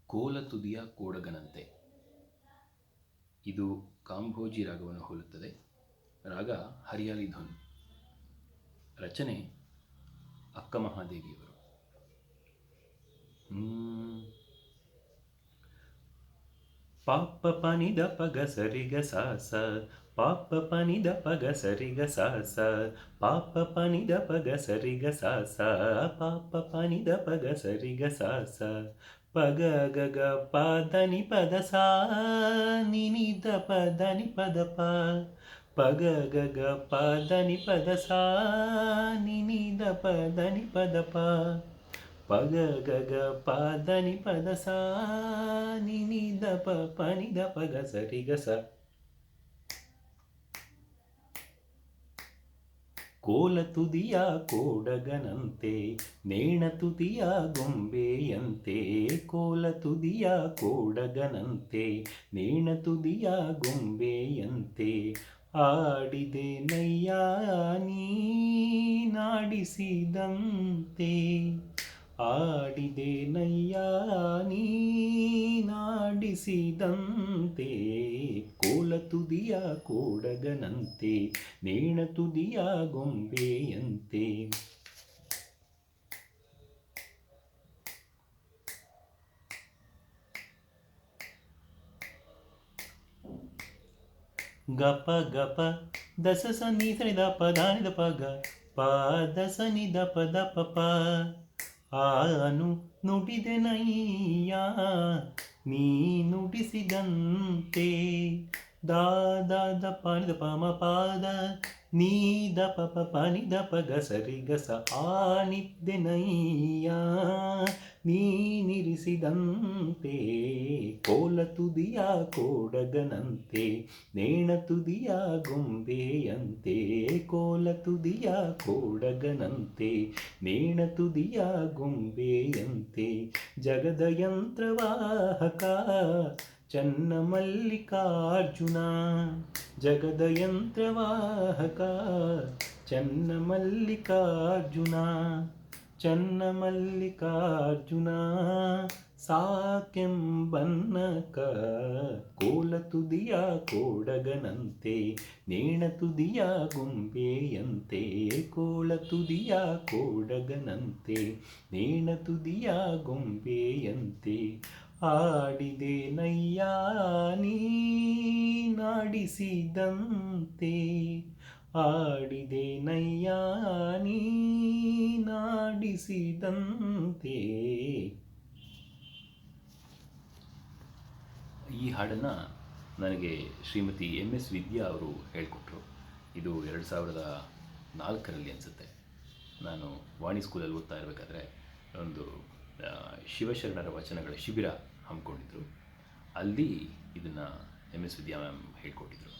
ಕೋಲ ತುದಿಯ ಕೋಡಗನಂತೆ. ಇದು ಕಾಂಬೋಜಿ ರಾಗವನ್ನು ಹೋಲುತ್ತದೆ. ರಾಗ ಹರಿಯಾಲಿ ಧುನ್. ರಚನೆ ಅಕ್ಕ ಮಹಾದೇವಿಯವರು. ಪಾಪ ಪನಿದ ಪಗ ಸರಿಗ ಸಾಸ, ಪಾಪ ಪನಿದ ಪಗ ಸರಿಗ ಸಾಸ, ಪಾಪ ಪನಿದ ಪಗ ಸರಿಗ ಸಾಸ, ಪಾಪ ಪನಿದ ಪಗ ಸರಿಗ ಸಾಸ, ಪಗ ಗಗ ಪದನಿ ಪದ ಸಾ ನಿನಿದ ಪದನಿ ಪದ ಪ, ಪಗ ಗಗ ಪದನಿ ಪದ ಸಾ ನಿನಿದ ಪದನಿ ಪದ ಪ, ಪಗ ಗಗ ಪದನಿ ಪದ ಸಾ ನಿನಿದ ಪ ಪನಿದ ಪಗ ಸರಿಗ ಸ. ಕೋಲ ತುದಿಯ ಕೋಡಗನಂತೆ, ನೇಣ ತುದಿಯ ಗೊಂಬೆಯಂತೆ, ಕೋಲ ತುದಿಯ ಕೋಡಗನಂತೆ, ನೇಣ ತುದಿಯ ಗೊಂಬೆಯಂತೆ, ಆಡಿದೆ ನಯ್ಯ ನೀ ನಾಡಿಸಿದಂತೆ, ಆಡಿದೆ ನಯ್ಯ ನೀ ನಾಡಿಸಿದಂತೆ, ಕೋಲ ತುದಿಯ ಕೋಡಗನಂತೆ, ನೇಣ ತುದಿಯ ಗೊಂಬೆಯಂತೆ. ಗಪ ಗಪ ದಸ ಸನಿ ಸನಿ ದ ಪ ದಾನಿ ದ ಪ ಗ, ಪ ದ ಸನಿ ದ ಪ ದ ಪ ಪ, ಆನು ನುಡಿದೆ ನಯ್ಯ ನೀ ನುಡಿಸಿದಂತೆ, ದಾ ದ ದ ಪ ನಿ ದ ಪ ಮ ಪಾದ, ನೀ ದ ಪ ಪ ಪ ನಿ ದ ಪ ಗ ಸರಿ ಗ ಸ, ಆನಿದ್ದೆ ನಯ್ಯ ನೀ ನಿರಿಸಿದಂತೆ, ಕೋಲ ತುದಿಯ ಕೋಡಗನಂತೆ, ನೇಣ ತುದಿಯ ಗೊಂಬೆಯಂತೆ, ಕೋಲ ತುದಿಯ ಕೋಡಗನಂತೆ, ನೇಣ ತುದಿಯ ಗೊಂಬೆಯಂತೆ, ಜಗದ ಯಂತ್ರವಾಹಕ ಚನ್ನ ಮಲ್ಲಿಕಾರ್ಜುನ, ಜಗದ ಯಂತ್ರವಾಹಕ ಚನ್ನ ಮಲ್ಲಿಕಾರ್ಜುನ, ಚನ್ನ ಮಲ್ಲಿಕಾರ್ಜುನ, ಸಾಕೆಂಬನ್ನಕ ಕೋಲ ತುದಿಯ ಕೋಡಗನಂತೆ, ನೇಣ ತುದಿಯ ಗೊಂಬೆಯಂತೆ, ಕೋಲ ತುದಿಯ ಕೋಡಗನಂತೆ, ನೇಣ ತುದಿಯ ಗೊಂಬೆಯಂತೆ, ಆಡಿದೆ ನಯ್ಯ ನೀ ನಾಡಿಸಿದಂತೆ, ಆಡಿದೆ ನಯ್ಯ ನೀ ನಾಡಿಸಿದಂತೆ. ಈ ಹಾಡನ್ನು ನನಗೆ ಶ್ರೀಮತಿ MS ವಿದ್ಯಾ ಅವರು ಹೇಳಿಕೊಟ್ರು. ಇದು 2004ರಲ್ಲಿ ಅನಿಸುತ್ತೆ. ನಾನು ವಾಣಿ ಸ್ಕೂಲಲ್ಲಿ ಓದ್ತಾ ಇರಬೇಕಾದ್ರೆ ಒಂದು ಶಿವಶರಣರ ವಚನಗಳ ಶಿಬಿರ ಹಮ್ಮಿಕೊಂಡಿದ್ರು. ಅಲ್ಲಿ ಇದನ್ನು MS ವಿದ್ಯಾ ಮ್ಯಾಮ್ ಹೇಳಿಕೊಟ್ಟಿದ್ರು.